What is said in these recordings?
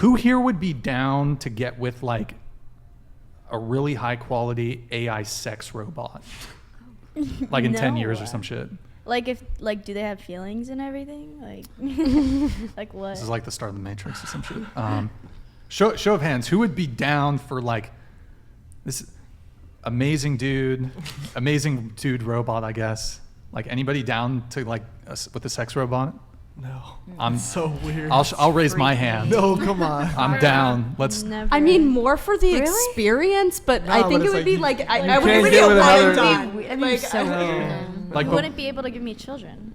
Who here would be down to get with like a really high quality AI sex robot? Like in 10 years or some shit. Like do they have feelings and everything? Like like what? This is like the start of the Matrix or some shit. Show of hands, who would be down for like this amazing dude robot, I guess. Like anybody down to like with a sex robot? No. I'm so weird. I'll raise my hand. No, come on. I'm down. Let's. Never. I mean, more for the Really? experience, but No, I but think it it's would like be you- like I you would can't really get with want another- to I be mean, like, so weird. Like, You but- wouldn't be able to give me children.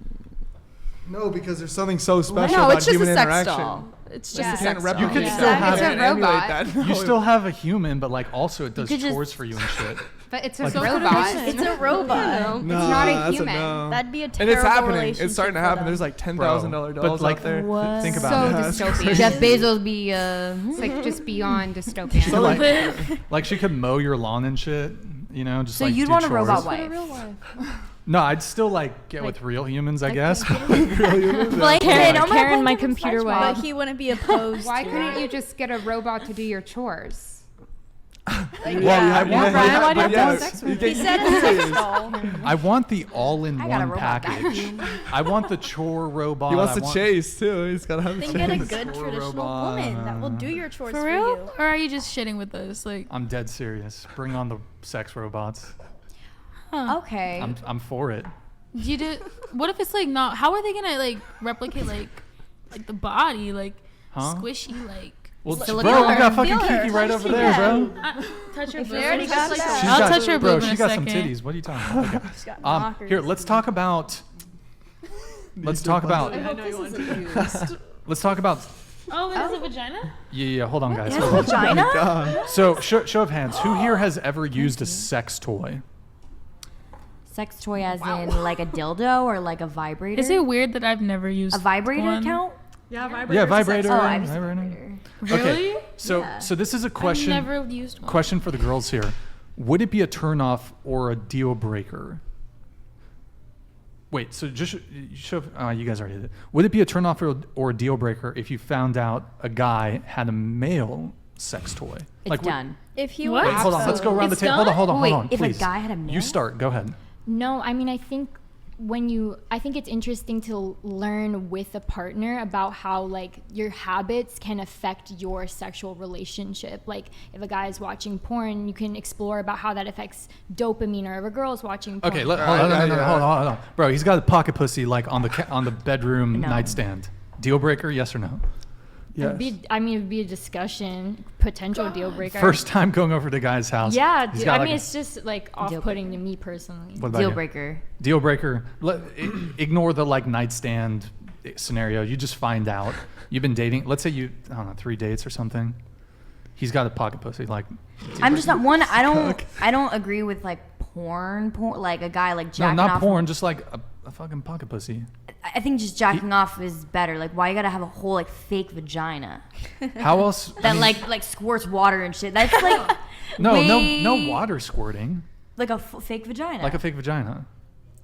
No, because there's something so special no, about it's just a human sex interaction. doll. It's just Yeah. a You sex can't doll. replicate You could that still have and it. emulate Robot. that. You still have a human, but like also it does could just- chores for you and shit. But it's a Like- robot. It's a robot. No, It's not a that's human. no. That'd be a And terrible it's happening. relationship It's starting to for happen. them. There's like $10,000 But dolls like, out there. What? think So about it. dystopian. Jeff Bezos be It's like just beyond She could, dystopian. like she could mow your lawn and shit. You know, just So like you'd do want a chores. robot wife. No, I'd still like get with real humans, I guess. Like Karen, my computer but wife. he wouldn't be opposed. Why to couldn't it. you just get a robot to do your chores? Like, Yeah, Brian, why do you have to have sex with He said it's a sex doll. I want the I got a all-in-one robot package. I want the chore robot. He wants I to want- chase too. He's gotta have a Then get a chase. good Chore traditional robot. woman that will do your chores For for real? you. Or are you just shitting with us? Like, I'm dead serious. Bring on the sex robots. Okay. I'm for it. do you do? What if it's like not? How are they gonna like replicate like the body, like Huh? squishy, like? Well, Silicone. bro, we got Feel fucking her. Kiki right Touch over her. there, bro. Touch her If boob. they already got that. She's I'll got- touch her bro, boob in she a got some second. titties. What are you talking about? Okay. She's got knockers. Here, let's talk about. Let's talk about. Let's talk about. Oh, it is a vagina? Yeah. Hold on, guys. Yes, Hold on. vagina? God. So, show of hands. Who here has ever used a sex toy? Sex toy as in like a dildo or like a vibrator? Is it weird that I've never used a vibrator one? count? Yeah, vibrator. Yeah, vibrator. Oh, I've used a vibrator. vibrator. Really? Okay. So, Yeah. so this is a I've question. never used one. Question for the girls here: would it be a turnoff or a deal breaker? Wait, so just show. You guys already did it. Would it be a turnoff or a deal breaker if you found out a guy had a male sex toy? It's done. If he What? was Wait, hold on. Let's go around the It's table. Hold on, hold on, Wait, hold on. if a Please. guy had a male? You start. Go ahead. No, I mean, I think I think it's interesting to learn with a partner about how like your habits can affect your sexual relationship. Like if a guy is watching porn, you can explore about how that affects dopamine, or if a girl is watching porn. Okay, hold on, no, hold on. Bro, he's got a pocket pussy like on the bedroom No. nightstand. Deal breaker, yes or no? Yes. It'd be a discussion, potential deal breaker. First time going over to the guy's house. Yeah, he's dude, got I like mean, a it's just like off-putting to me personally. what about Deal you? breaker. Deal breaker. Ignore the like nightstand scenario. You just find out you've been dating. Let's say I don't know, 3 dates or something. He's got a pocket pussy. Like, I'm just not one. I don't agree with like porn, like a guy like no, jacking not off. porn. Just like a fucking pocket pussy. I think just jacking off is better. Like, why you gotta have a whole like fake vagina How else? I that mean, like squirts water and shit? That's like no way- water squirting. like a fake vagina. Like a fake vagina.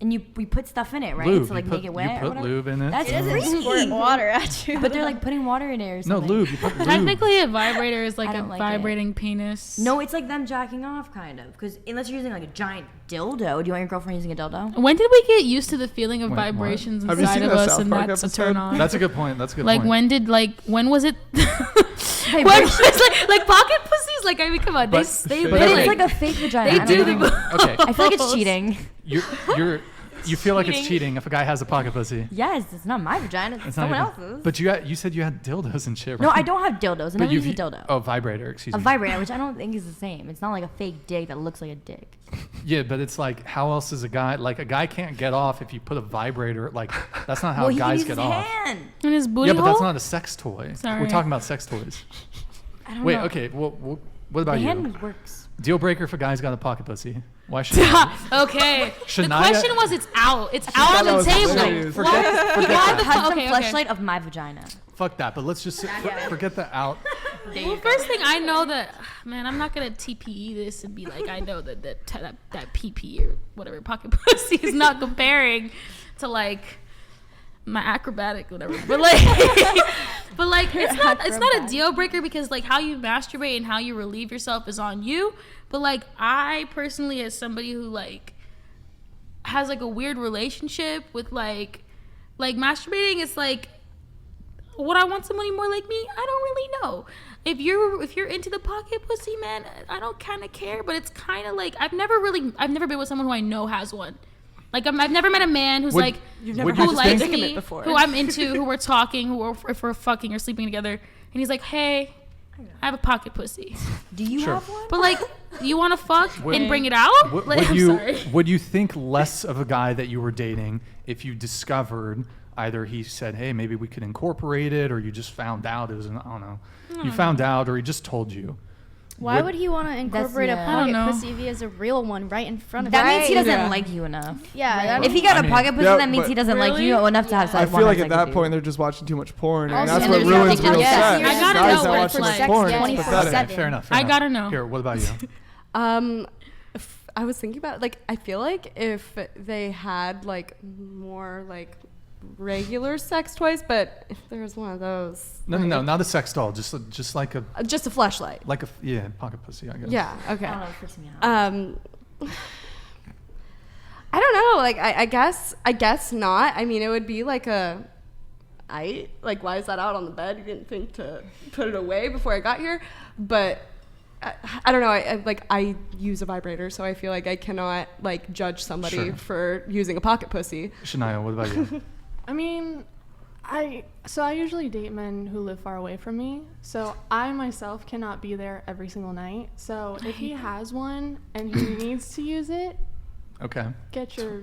and we put stuff in it, right? Lube. To like you make put, it wet. You or put whatever. lube in it. That's It doesn't freaky. squirt water at you. But they're like putting water in it or no something. lube. You put lube. Technically, a vibrator is like I a don't like it. vibrating penis. No, it's like them jacking off, kind of. Because unless you're using like a giant dildo, do you want your girlfriend using a dildo? When did we get used to the feeling of Wait, what? vibrations Have you inside seen of that us, South and Park that's a episode? turn on? That's a good point. That's a good Like point. when was it? when was like pocket pussies? Like I mean, come on, But- they but But okay. it's like a fake vagina. They I do don't the. know. Okay. I feel like it's cheating. You feel like it's cheating if a guy has a pocket pussy. Yes, it's not my vagina. It's It's not someone even- else's. But you said you had dildos and shit, right? No, I don't have dildos. I But never you've use a dildo. Oh, vibrator. Excuse A me. vibrator, which I don't think is the same. It's not like a fake dick that looks like a dick. Yeah, but it's like, how else is a guy can't get off if you put a vibrator? Like, that's not how Well, he can guys use get his off. hand. In his booty Yeah, but that's hole? not a sex toy. We're Sorry. talking about sex toys. I don't Wait, know. okay. Well, what about The you? hand works. Deal breaker if a guy's got a pocket pussy. Why should? Okay. Shania- The question was, it's out. It's out on that the was table. hilarious. Why I've the had fuck? some Okay, okay. fleshlight of my vagina. Fuck that. But let's just forget the out. Well, first thing I know that, man, I'm not gonna TPE this and be like, I know that PP or whatever pocket pussy is not comparing to like my acrobatic whatever. But like, But like, it's not a Acrobat. deal breaker because like how you masturbate and how you relieve yourself is on you. But like, I personally, as somebody who like has like a weird relationship with like masturbating, it's like, would I want somebody more like me? I don't really know. If you're into the pocket pussy, man, I don't kind of care. But it's kind of like I've never been with someone who I know has one. Like I've never met a man who's Would- like You've who never had to likes think- me, before. who I'm into, who we're talking, if we're fucking or sleeping together, and he's like, hey, I have a pocket pussy. Do you Sure. have one? But like, you want to fuck Would- and bring it out? Would, Like, would I'm you sorry. would you think less of a guy that you were dating if you discovered either he said, hey, maybe we could incorporate it, or you just found out it was I don't know, you found out, or he just told you? Why would he want to incorporate a yeah. I don't pocket know. pussy if he has a real one right in front of That him? means he doesn't Yeah. like you enough. Yeah, that If he got I a mean- pocket pussy, Yeah, that means but- he doesn't like Really? you enough to have I sex. feel like one at night that with point you. they're just watching too much porn, and Also, that's and what there's ruins nothing real else. sex. Yeah, I gotta Guys know that what watch it's too much like. porn, Yeah, it's 24/7. pathetic. Fair enough. I gotta know. Here, what about you? I was thinking about like I feel like if they had like more like regular sex toys, but if there's one of those, No, not a sex doll. Just like a just a flashlight. pocket pussy, I guess. Yeah. Okay. I don't know, it freaks me out. I don't know. Like I guess not. I mean, it would be like like why is that out on the bed? You didn't think to put it away before I got here, but. I don't know. I use a vibrator, so I feel like I cannot like judge somebody Sure. for using a pocket pussy. Shania, what about you? I mean, I usually date men who live far away from me, so I myself cannot be there every single night. So if he has one and he needs to use it, Okay. get your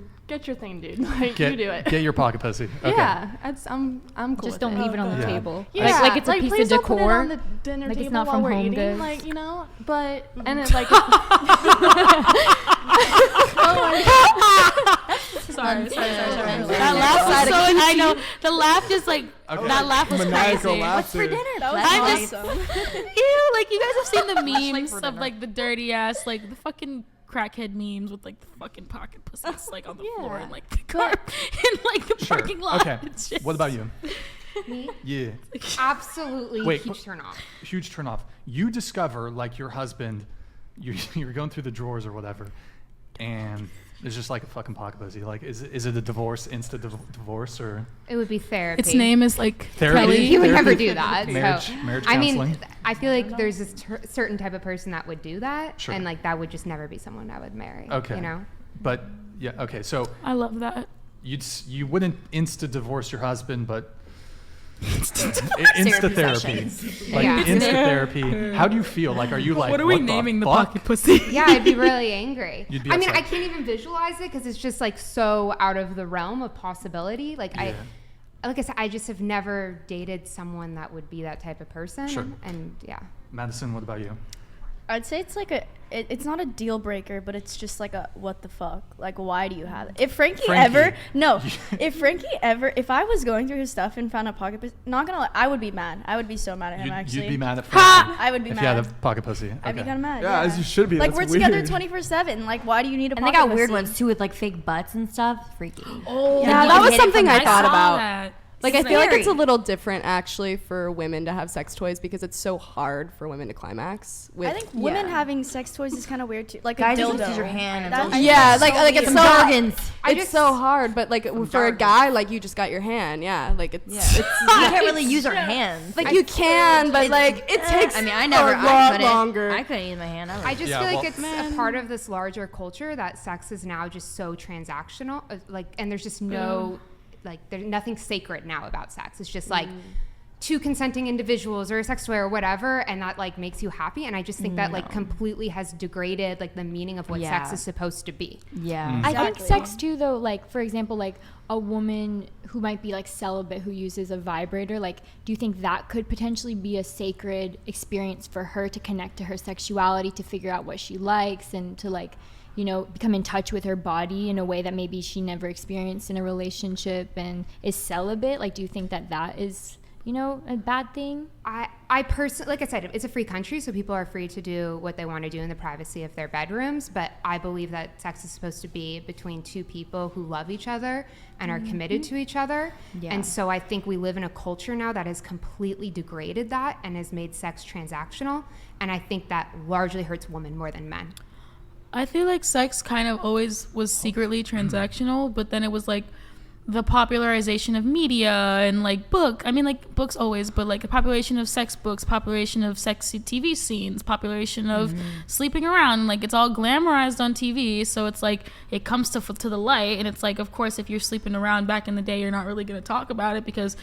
thing, dude. Like you do it. Get your pocket pussy. Okay. Yeah, I'm cool. Just with don't it. leave it on the Yeah. table. Yeah, Like it's a piece please of don't put it decor. on the dinner Like, table it's not while from we're Home eating, Goods. like but and it like. Sorry. That laugh was so, I know. The laugh is like, Okay. that laugh was Maniacal crazy. laughter. That was I'm just, awesome. ew, like you guys have seen the memes for of dinner. like the dirty ass, like the fucking crackhead memes with like the fucking pocket pussies like on the floor and like the car in like the Sure. parking lot. Okay. It's just- What about you? Me? Yeah. Absolutely Wait, huge turn off. Huge turn off. You discover like your husband, you're going through the drawers or whatever, and there's just like a fucking pocket pussy. Like, is it a divorce, divorce, or It would be therapy. Its name is like Therapy? Kelly. He would never Therapy? do that. Marriage- so, marriage I counseling? mean, I feel like there's this certain type of person that would do that, Sure. and like that would just never be someone I would marry. Okay. You know. But yeah, okay. So I love that. you wouldn't insta divorce your husband, but insta therapy, like Yeah. insta therapy. How do you feel? Like, are you like, What are we the naming the fuck? pocket pussy? Yeah, I'd be really angry. You'd be I mean, upset. I can't even visualize it because it's just like so out of the realm of possibility. Like Yeah. like I said, I just have never dated someone that would be that type of person. Sure. And yeah. Madison, what about you? I'd say it's like it's not a deal breaker, but it's just like a what the fuck? Like, why do you have it? If Frankie ever, if I was going through his stuff and found a pocket pussy, not gonna lie, I would be mad. I would be so mad at him, actually. You'd be mad at Frankie I would be if mad. you had a pocket pussy. I'd be Okay. kind of mad. Yeah, as you should be. Like, That's we're together weird. 24/7. Like, why do you need a And they pocket got weird pussy? ones too with like fake butts and stuff. Freaky. Oh, Yeah, you that can was hit it something from I the thought side. about. That. Like, I feel like it's a Scary. little different actually for women to have sex toys because it's so hard for women to climax. With, I think women yeah. having sex toys is kind of weird too. Like Guys, a you dildo. just use your hand and That- don't- Yeah, I think like that's it's so so weird. Jargons. it's so hard, but like for a guy, like you just got your hand. Yeah, like it's You can't really use our hands. like you can, but like it takes. I mean, I never. a I lot couldn't. longer. I couldn't use my hand. I just Yeah, feel like well- it's a part of this larger culture that sex is now just so transactional. Like, and there's just no, like, there's nothing sacred now about sex. It's just like two consenting individuals or a sex toy or whatever, and that like makes you happy. And I just think that like completely has degraded like the meaning of what sex Yeah. is supposed to be. Yeah. I think Exactly. sex too, though, like for example, like a woman who might be like celibate who uses a vibrator, like do you think that could potentially be a sacred experience for her to connect to her sexuality, to figure out what she likes, and to like, you know, become in touch with her body in a way that maybe she never experienced in a relationship and is celibate? Like, do you think that that is a bad thing. I personally, like I said, it's a free country, so people are free to do what they want to do in the privacy of their bedrooms. But I believe that sex is supposed to be between two people who love each other and are committed to each other. Yeah. And so I think we live in a culture now that has completely degraded that and has made sex transactional. And I think that largely hurts women more than men. I feel like sex kind of always was secretly transactional, but then it was like the popularization of media and like books always, but like a population of sex books, population of sexy TV scenes, population of sleeping around, like it's all glamorized on TV. So it's like it comes to the light, and it's like, of course, if you're sleeping around back in the day, you're not really going to talk about it because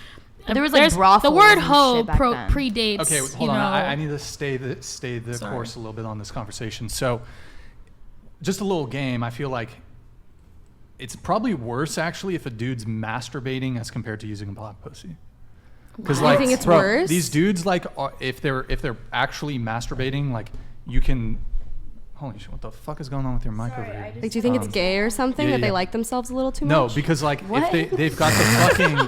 there was like brothels. The word and hoe shit back then. predates. Okay, hold on. I need to stay the course a little bit on this conversation. So, just a little game. I feel like it's probably worse actually if a dude's masturbating as compared to using a pot pussy. Because You think it's worse? these dudes like if they're actually masturbating, like you can. Holy shit! What the fuck is going on with your mic over here? Like, do you think it's gay or something that they like themselves a little too No, much? because like if they've got the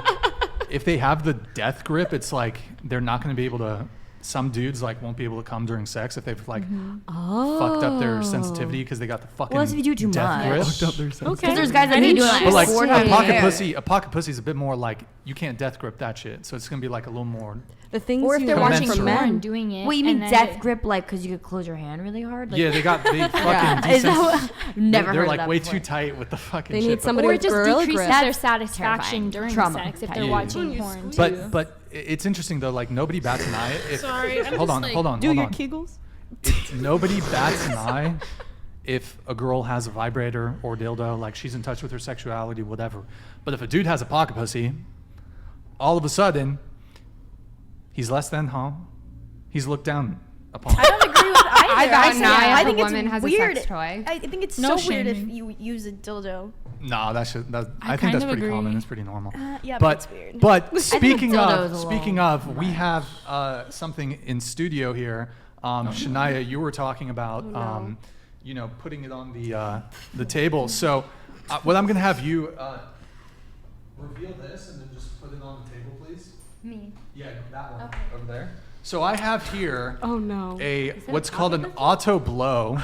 fucking if they have the death grip, it's like they're not going to be able to. Some dudes like won't be able to come during sex if they've like fucked up their sensitivity because they got the fucking Well, that's if you do too death much. grip. Fucked up their sense. Because there's guys that need to do it But like 4 a times pocket a pussy, a pocket pussy is a bit more like you can't death grip that shit. So it's gonna be like a little more. The things Or if you they're learn watching from commensurate. porn men. doing it. What, you mean and then death grip, like, because you could close your hand really hard? Like, Yeah, they fucking Is that what, never they're heard like of that way before. too tight with the fucking They shit. need but- somebody Or with just gorilla decreases grip. their That's satisfaction terrifying. during Trauma. sex if Yeah. they're Yeah. watching porn. But it's interesting though. Like nobody bats an eye. If, Sorry, I'm hold just on, like- hold on, Do hold your on. Kegels? Nobody bats an eye if a girl has a vibrator or dildo, like she's in touch with her sexuality, whatever. But if a dude has a pocket pussy, all of a sudden, he's less than, huh? He's looked down upon. I don't agree with either. I got say- an eye I if a think woman it's has a weird. sex toy. I think it's No so weird if shaming. you use a dildo. No, that should. I kind think that's of pretty agree. common. It's pretty normal. Yeah, but it's weird. but speaking dildo of is a speaking little of, we have something in studio here. Shania, you were talking about putting it on the table. So what I'm gonna have you reveal this and then just put it on the table, please. Me. Yeah, that one over there. So I have here Oh no. a what's called an auto blow.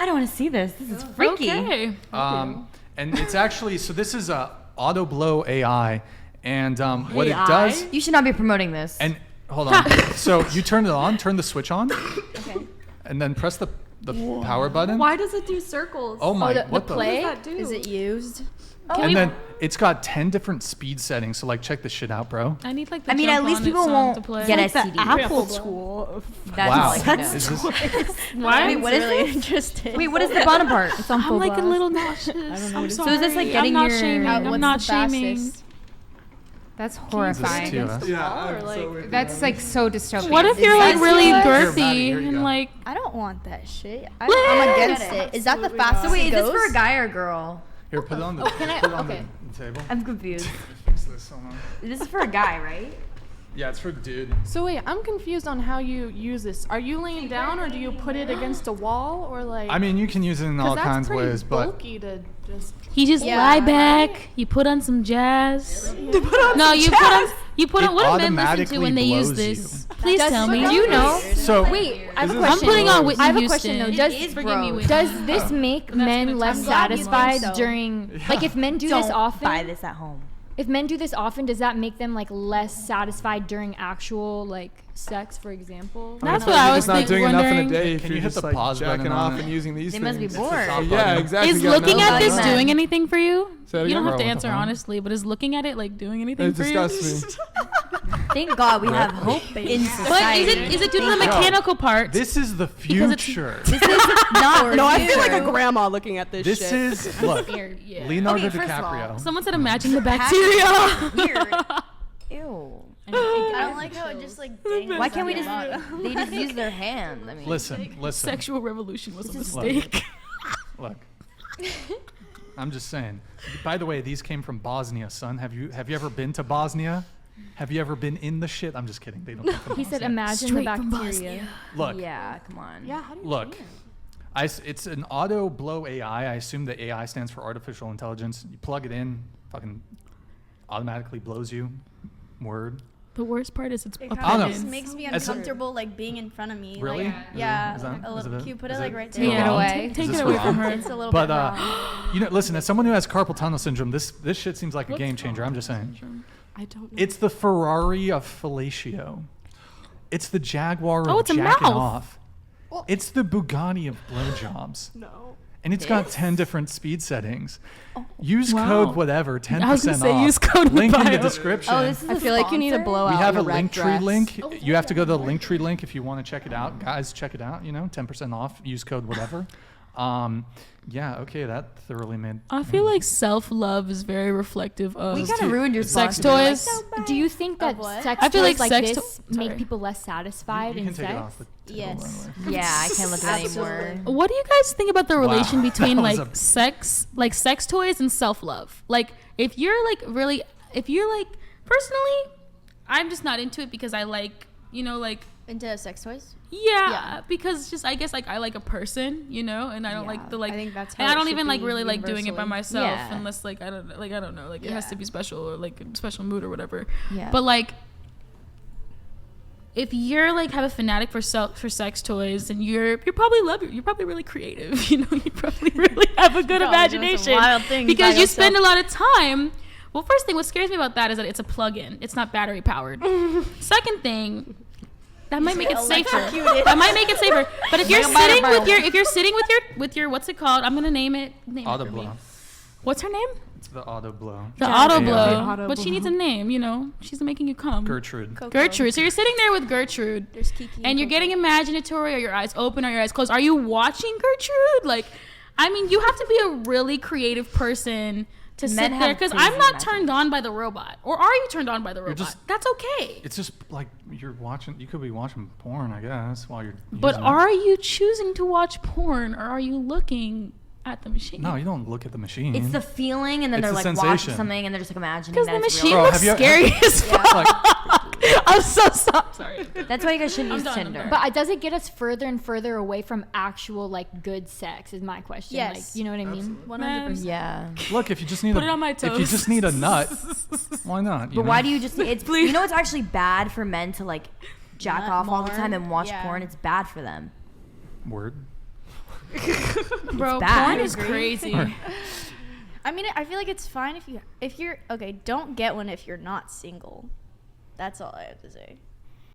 I don't want to see this. This is freaky. Okay. And it's actually, so this is a auto blow AI, and what it AI? does, You should not be promoting this. and hold on. So you turn it on, turn the switch on, and then press the power button. Why does it do circles? Oh my, the what the? play? What does that do? Is it used? And then it's got 10 different speed settings. So like, check this shit out, bro. I need like the I mean, at jump least on people it song won't to play. get Like the STD. Apple tool. That's Wow. all I can do. Is this, Why? Wait, what is really this? interesting. Wait, what is the bottom part? It's on I'm full like a blast. little nauseous. I'm So is this like sorry. getting I'm not your- shaming. What's I'm not the shaming. fastest? That's is this horrifying. too, huh? Yeah, Or, I'm like- so with you. That's like so dystopian. What if you're like Is really that- Here, Maddie, girthy here you and go. like I don't want that shit. I'm against it. Is that the fastest So wait, it is this goes? for a guy or a girl? Here, put it on the, can I- put it on okay. the table. I'm confused. Fix this. Hold on. This is for a guy, right? Yeah, it's for the dude. So wait, I'm confused on how you use this. Are you laying down or do you put it against a wall or like? I mean, you can use it in 'cause all that's kinds of pretty ways, but bulky to just. he just Yeah. lie back. You put on some jazz. No, you put on. You put It on. What do men listen to when they use automatically this? Please Does- tell me. do you know? so Wait, I have a This is- question. I'm putting on Whitney I have a Houston. question though. It Does is Forgive me, gross. Whitney. does this make That's gonna men talk less about it. satisfied So. during like if men do this Don't often? buy this at home. If men do this often, does that make them like less satisfied during actual like sex, for example? That's You're what I was just not doing enough in a wondering. day if Can you're you hit just the like pause button jacking on off it? and using these They things. must be bored. Yeah, exactly. Is You got looking no at this life. doing anything for you? Say it You don't again. have to Bro, answer huh? honestly, but is looking at it like doing anything It for you? disgusts me. Thank God we have hope in But society. is it due to the mechanical part? this is the Because it's- future. not No, I feel like a future. grandma looking at this This shit. is look, Yeah. Leonardo Okay, first of all, DiCaprio. Someone said imagine the bacteria. Weird. Ew. I don't like how it just like dangles Why can't we on just? the bottom. They just use their hand. I mean, Listen. Sexual revolution was a Look. mistake. Look. I'm just saying. By the way, these came from Bosnia, son. Have you ever been to Bosnia? Have you ever been in the shit? I'm just kidding. They don't come from He said, Bosnia. "Imagine Straight the from bacteria." Look, yeah. Come on. Yeah, how do you look. do it? It's an auto blow AI. I assume the AI stands for artificial intelligence. You plug it in, fucking automatically blows you. Word. The worst part is it's It a kind don't of know. just makes me As a- uncomfortable, like being in front of me. Really? Like, yeah, Is that- a is little. it- Can you put is it like it- right is it there? wrong? away. Take Is it this away wrong? from her. It's a little But bit wrong. you know, listen, as someone who has carpal tunnel syndrome, this shit seems like a game changer. I'm just saying. I don't know. It's the Ferrari of fellatio. It's the Jaguar Oh, of it's a jacking mouth. off. It's the Bugatti of blowjobs. no. And it's got 10 different speed settings. Use Wow. code whatever, 10% I was gonna say, off. use code in the Link in the bio. description. Oh, this is I a feel like you need to sponsor? blow we out have a your red Linktree dress. link. You have to go to the Linktree link if you want to check it out. Guys, check it out. You know, 10% off. Use code whatever. Yeah, okay, that thoroughly made. I feel like self-love is very reflective of We kind of ruined your sex sponsor. toys. Do you think that what? sex I feel toys like like sex this to- sorry. make people less satisfied You in can take sex? it off the table, Yes. by the way. Yeah, I can't look at it anymore. Absolutely. What do you guys think about the relation between That was like a- sex toys and self-love? Like if you're like personally, I'm just not into it because I like, you know, like Into sex toys? yeah, because just I guess like I like a person, you know, and I don't like Yeah, the like I think that's and how I it don't should even like be really like doing it by universally. myself Yeah. unless like I don't know, like it has Yeah. to be special or like a special mood or whatever. Yeah. But like if you're like have a fanatic for sex toys and you're probably you're probably really creative, you know, you probably really have a good Probably doing some imagination wild things by because you spend a yourself. lot of time. Well, first thing, what scares me about that is that it's a plug-in. It's not battery powered. Second thing, that might make it safer. electrocuted. That might make it safer. But if you're Might sitting buy a with your what's it called? I'm gonna name it. Name it Auto for me. blow. What's her name? It's the auto blow. The Yeah. auto Yeah. blow. Auto But she blow. needs a name. You know, she's making you come. Gertrude. Coco. Gertrude. So you're sitting there with Gertrude, There's Kiki. and you're Coco. getting imaginatory. Are your eyes open? Are your eyes closed? Are you watching Gertrude? Like, I mean, you have to be a really creative person to Men sit have there because crazy I'm not imagination. turned on by the robot. Or are you turned on by the robot? just- That's okay. It's just like you're watching. You could be watching porn, I guess, while you're. But using it. are you choosing to watch porn or are you looking at the machine? No, you don't look at the machine. It's the feeling, and then It's they're the like watching sensation. something, and they're just like imagining Because that the it's machine real. Bro, looks have you- scary as fuck. like, I'm so sorry. That's why you guys shouldn't use done, I'm Tinder. done. But does it get us further and further away from actual like good sex? Is my question. Yes. Like, you know what I mean? 100%. Yeah. look, if you just need Put a, it on my if you toast. just need a nut, why not? But why do you just? It's you know it's actually bad for men to like jack Nut off all the more. time and watch Yeah. porn. It's bad for them. Word. Bro, bad. porn is crazy. I mean, I feel like it's fine if you're okay. Don't get one if you're not single. That's all I have to say.